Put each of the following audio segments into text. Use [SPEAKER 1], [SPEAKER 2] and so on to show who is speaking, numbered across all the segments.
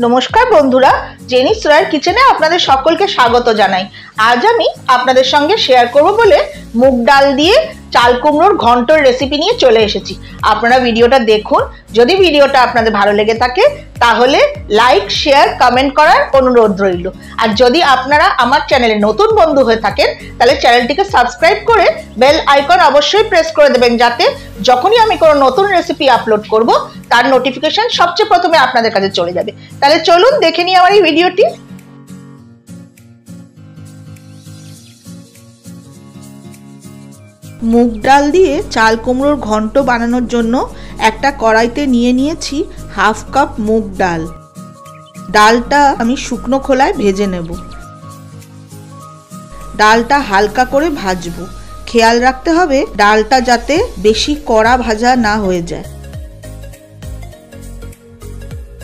[SPEAKER 1] नमस्कार बंधुरा Janice royal किचेने आपनादेर सकलके स्वागत जानाई। आज आमी आपनादेर संगे शेयर करब बोले मुग डाल दिए चाल कुमड़ोर घंटोर रेसिपि निये चले एसेछि। आपनारा भिडियोटा देखुन। यदि भिडियोटा आपनादेर भालो लेगे थाके ताहले लाइक शेयर कमेंट करार अनुरोध रइल। और यदि आपनारा आमार चैनेले नतुन बंधु हये थाकेन ताहले चैनेलटिके साबस्क्राइब करे बेल आइकन अवश्यई प्रेस करे देबेन जाते जखोनी आमी कोनो नतुन रेसिपि आपलोड करब तार नोटिफिकेशन सबचेये प्रथमे आपनादेर काছে चले जाबे। ताहले चलुन देखे निই आमार এই ভিডিওটি। मुग डाल दिए चाल कुमड़ोर घंट बानानोर जोन्नो एकटा कड़ाईते निये निয়েছি हाफ कप मुग डाल। डालटा आमी शुकनो खोलाय भेजे नेब। डालटा हालका करे भाजबो। खेयाल राखते हबे डालटा जाते बेशी कड़ा भाजा ना हये जाय।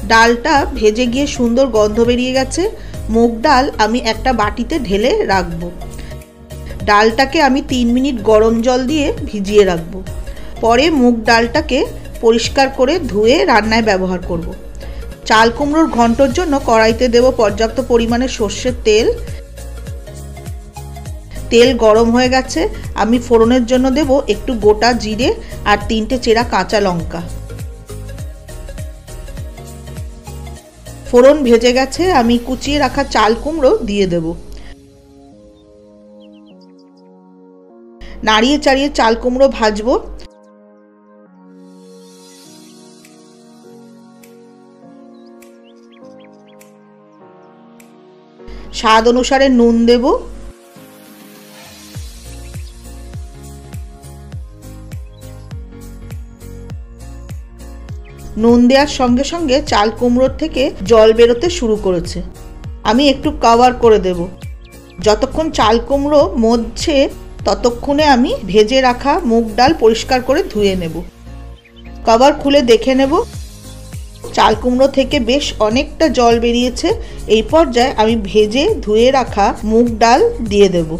[SPEAKER 1] डालटा भेजे गिये सुंदर गंध बेरिये गेছে। मुग डाल आमी एकटा बाटीते ढेले राखबो। डालटाके आमी 3 मिनट गरम जल दिए भिजिए राखबो। परे मुग डालटाके परिष्कार करे धुए रान्नाय व्यवहार करब। चाल कुमड़ोर घंटोर जोन्नो कड़ाईते देब पर्याप्त परिमाणे सर्षेर तेल। तेल गरम हये गेছে। आमी फोड़नेर जोन्नो देब एकटु गोटा जिरे और 3টে চেরা काँचा लंका। फोड़न भेजे गेছে। आमी कुचिए राखा चाल कुमड़ो दिए देब। नाड़िए चाड़िए चाल कुमड़ो भाजबो। स्वाद अनुसारे नुन देब। नुन देওয়ার संगे संगे चाल कुमड़ोर थेके जल बेरोते शुरू करेছে। आमी एकटू कवर करे देब। যতক্ষণ चाल कुमड़ो मধ্যে ततक्षणे आमी भेजे रखा मुग डाल परिष्कार करे धुए नेब। कवर खुले देखे नेब चाल कुमड़ो थेके बेश अनेकटा जल बेरिয়েছে। এই পর্যায়ে আমি भेजे धुए रखा मुग डाल दिए देब।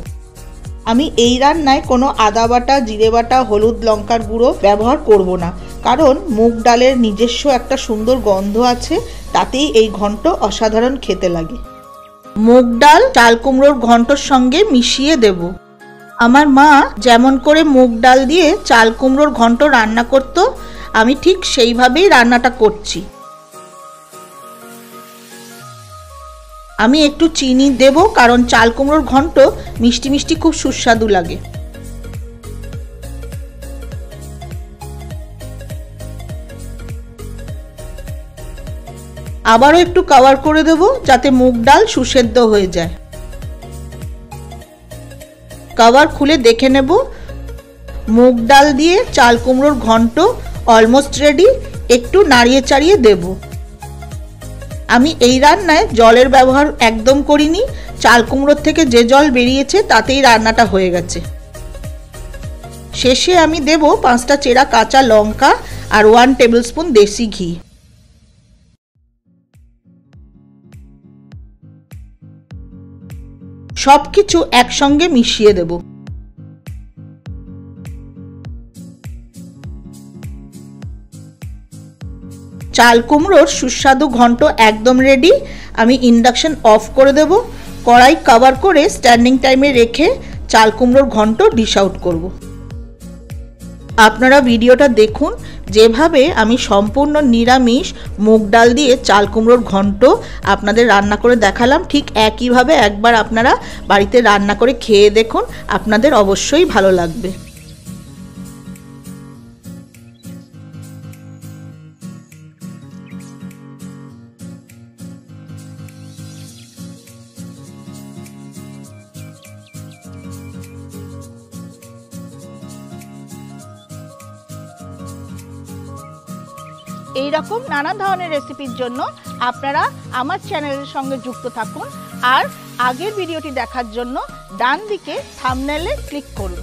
[SPEAKER 1] আমি এই রান্নায় কোনো আদা বাটা জিরে বাটা হলুদ লঙ্কার গুঁড়ো ব্যবহার করব না, কারণ মুগ ডালের নিজস্ব একটা সুন্দর গন্ধ আছে, তাতেই এই ঘন্ট অসাধারণ খেতে লাগে। মুগ ডাল চাল কুমড়োর ঘন্টর সঙ্গে মিশিয়ে দেব। আমার মা যেমন করে মুগ ডাল দিয়ে চাল কুমড়োর ঘন্ট রান্না করতো আমি ঠিক সেইভাবেই রান্নাটা করছি। আমি একটু চিনি দেব, কারণ চাল কুমড়োর ঘন্ট মিষ্টি মিষ্টি খুব সুস্বাদু লাগে। আবারও একটু কভার করে দেব যাতে মুগ ডাল সুসেদ্ধ হয়ে যায়। कवर खुले देखे नेब मुग डाल दिए चाल कुमड़ोर घंट अलमोस्ट रेडी। एकटू नाड़िए चाड़िए देब। आमी एई रान्नाय जलेर व्यवहार एकदम करिनी। चाल कुमड़ोर थेके जे जल बेरिয়েছে तातेई रान्नाटा हये गेছে। शेषे आमी देब 5টা চেরা काँचा लंका और 1 टेबिल स्पून देशी घी। सबकिछु एकसंगे मिशिए देब। चाल कुमड़ोर सुस्वादु घंट एकदम रेडी। आमी इंडक्शन अफ करे देब। कड़ाई कवर करे स्टैंडिंग टाइमे रेखे चाल कुमड़ोर घंट डिश आउट करब। आपनारा भिडियोटा देखुन যেভাবে আমি সম্পূর্ণ নিরামিষ মুগ ডাল দিয়ে চাল কুমড়োর ঘন্ট আপনাদের রান্না করে দেখালাম, ঠিক একইভাবে একবার আপনারা বাড়িতে রান্না করে খেয়ে দেখুন, আপনাদের অবশ্যই ভালো লাগবে। এই রকম নানা ধরনের রেসিপির জন্য আপনারা আমার চ্যানেলের সঙ্গে যুক্ত থাকুন আর আগের ভিডিওটি দেখার জন্য ডান দিকে থাম্বনেলে ক্লিক করুন।